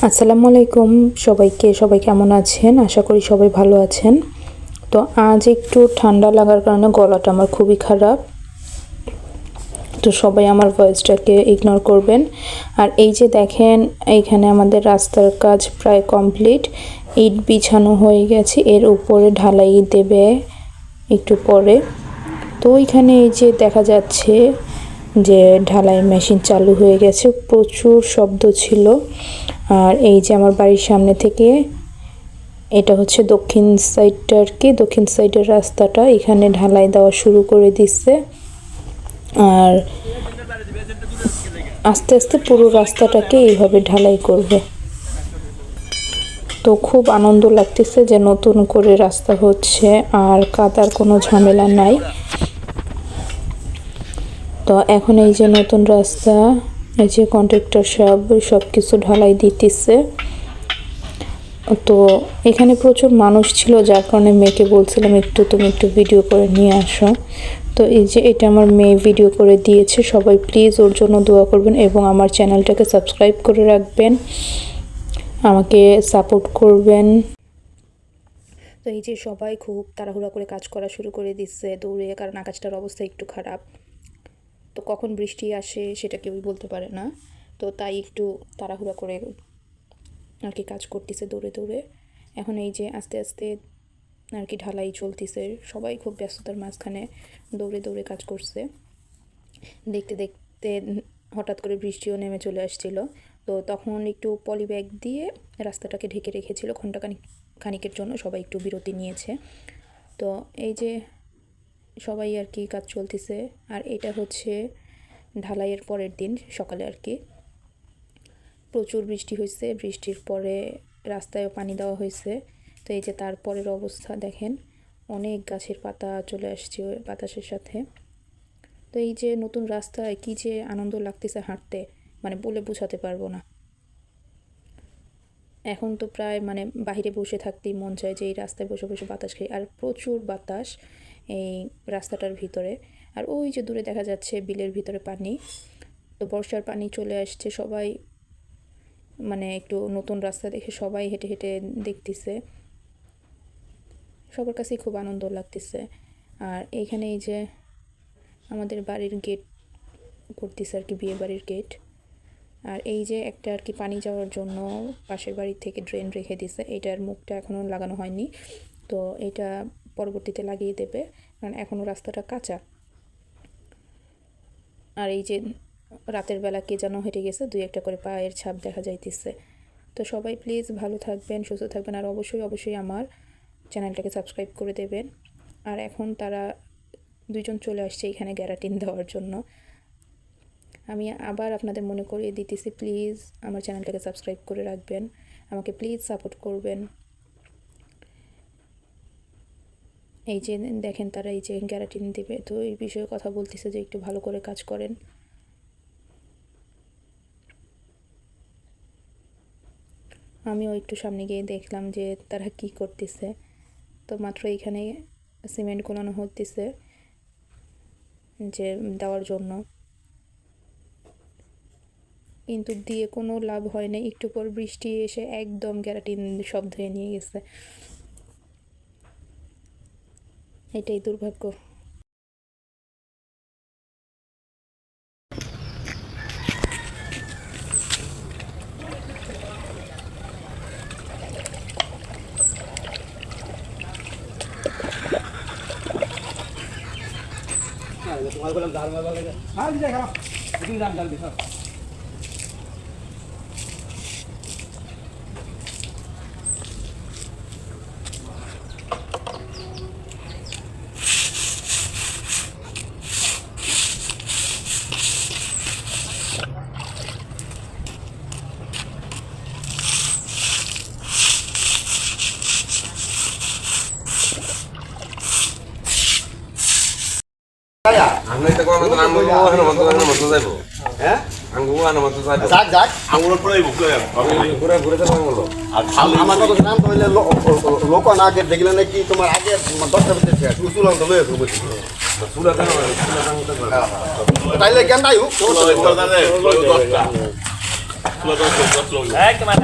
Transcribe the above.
আসসালামু আলাইকুম সবাই কেমন আছেন? আশা করি সবাই ভালো আছেন। তো আজ একটু ঠান্ডা লাগার কারণে গলাটা আমার খুবই খারাপ। তো সবাই আমার ভয়েসটাকে ইগনোর করবেন। আর এই যে দেখেন, এইখানে আমাদের রাস্তার কাজ প্রায় কমপ্লিট। ইট বিছানো হয়ে গেছে, এর উপরে ঢালাই দেবে একটু পরে। তো ওইখানে এই যে দেখা যাচ্ছে যে ঢালাই মেশিন চালু হয়ে গেছে, প্রচুর শব্দ ছিল। আর এই যে আমার বাড়ির সামনে থেকে, এটা হচ্ছে দক্ষিণ সাইডটা আর কি, দক্ষিণ সাইডের রাস্তাটা, এখানে ঢালাই দেওয়া শুরু করে দিচ্ছে। আর আস্তে আস্তে পুরো রাস্তাটাকে এইভাবে ঢালাই করবে। তো খুব আনন্দ লাগতেছে যে নতুন করে রাস্তা হচ্ছে আর কাদার কোনো ঝামেলা নাই। তো এখন এই যে নতুন রাস্তা, এই যে কন্ট্রাক্টর সব কিছু ঢালাই দিতেছে। তো এখানে প্রচুর মানুষ ছিল, যার কারণে মেয়েকে বলছিলাম তুমি একটু ভিডিও করে নিয়ে আসো। তো এই যে এটা আমার মেয়ে ভিডিও করে দিয়েছে। সবাই প্লিজ ওর জন্য দোয়া করবেন এবং আমার চ্যানেলটাকে সাবস্ক্রাইব করে রাখবেন, আমাকে সাপোর্ট করবেন। তো এই যে সবাই খুব তাড়াহুড়া করে কাজ করা শুরু করে দিচ্ছে দৌড়ে, কারণ আকাশটার অবস্থা একটু খারাপ। তো কখন বৃষ্টি আসে সেটা কেউই বলতে পারে না। তো তাই একটু তাড়াহুড়া করে আর কি কাজ করতেছে দৌড়ে দৌড়ে। এখন এই যে আস্তে আস্তে আর কি ঢালাই চলতেছে, সবাই খুব ব্যস্ততার মাঝখানে দৌড়ে দৌড়ে কাজ করছে। দেখতে দেখতে হঠাৎ করে বৃষ্টিও নেমে চলে আসছিল। তো তখন একটু পলি ব্যাগ দিয়ে রাস্তাটাকে ঢেকে রেখেছিল খানিকের জন্য, সবাই একটু বিরতি নিয়েছে। তো এই যে সবাই আর কি কাজ চলতেছে। আর এটা হচ্ছে ঢালাইয়ের পরের দিন সকালে আর কি প্রচুর বৃষ্টি হয়েছে, বৃষ্টির পরে রাস্তায়ও পানি দেওয়া হয়েছে। তো এই যে তারপরের অবস্থা দেখেন, অনেক গাছের পাতা চলে আসছে বাতাসের সাথে। তো এই যে নতুন রাস্তায় কি যে আনন্দ লাগতেছে হাঁটতে, মানে বলে বোঝাতে পারবো না। এখন তো প্রায় মানে বাইরে বসে থাকতেই মন চায় যে এই রাস্তায় বসে বসে বাতাস খাই। আর প্রচুর বাতাস এই রাস্তাটার ভিতরে। আর ওই যে দূরে দেখা যাচ্ছে বিলের ভিতরে পানি। তো বর্ষার পানি চলে আসছে, সবাই মানে একটু নতুন রাস্তা দেখে সবাই হেঁটে হেঁটে দেখতেছে, সবার কাছেই খুব আনন্দ লাগতেছে। আর এইখানে এই যে আমাদের বাড়ির গেট করতেছে আর কি, বিয়ে বাড়ির গেট। আর এই যে একটা আর কি পানি যাওয়ার জন্য পাশের বাড়ির থেকে ড্রেন রেখে দিছে, এটার মুখটা এখনও লাগানো হয়নি। তো এটা পরবর্তীতে লাগিয়ে দেবে, কারণ এখনও রাস্তাটা কাঁচা। আর এই যে রাতের বেলা কে যেন হেঁটে গেছে, দুই একটা করে পায়ের ছাপ দেখা যাইতেছে। তো সবাই প্লিজ ভালো থাকবেন, সুস্থ থাকবেন, আর অবশ্যই আমার চ্যানেলটাকে সাবস্ক্রাইব করে দেবেন। আর এখন তারা দুইজন চলে আসছে এখানে গ্যারাটিন দেওয়ার জন্য। আমি আবার আপনাদের মনে করিয়ে দিতেছি, প্লিজ আমার চ্যানেলটাকে সাবস্ক্রাইব করে রাখবেন, আমাকে প্লিজ সাপোর্ট করবেন। এই যে দেখেন তারা এই যে গ্যারাটিন দেবে, তো এই বিষয়ে কথা বলতেছে যে একটু ভালো করে কাজ করেন। আমিও একটু সামনে গিয়ে দেখলাম যে তারা কি করতেছে। তো মাত্র এখানে সিমেন্ট গোলানো হতেছে যে দেওয়ার জন্য, কিন্তু দিয়ে কোনো লাভ হয় না। একটু পর বৃষ্টি এসে একদম গ্যারাটিন সব ধুয়ে নিয়ে গেছে। এটাই দুর্ভাগ্য। আমরা এটা করার মতো আমরা ওখানে মতো যাইবো হ্যাঁ আঙ্গুর আনা মতো যাইবো যাক যাক আঙ্গুর পরে ঘুরে ঘুরে ঘুরে যাবো বলো। আর আমার কথা নাম কইলে লোক না আগে দেখলে নাকি তোমার আগে 10টা ভিতরে চুল আনতে লয়ে আসবো চুলা কেন চুলা তাইলে কেন নাই হোক 10টা তোমার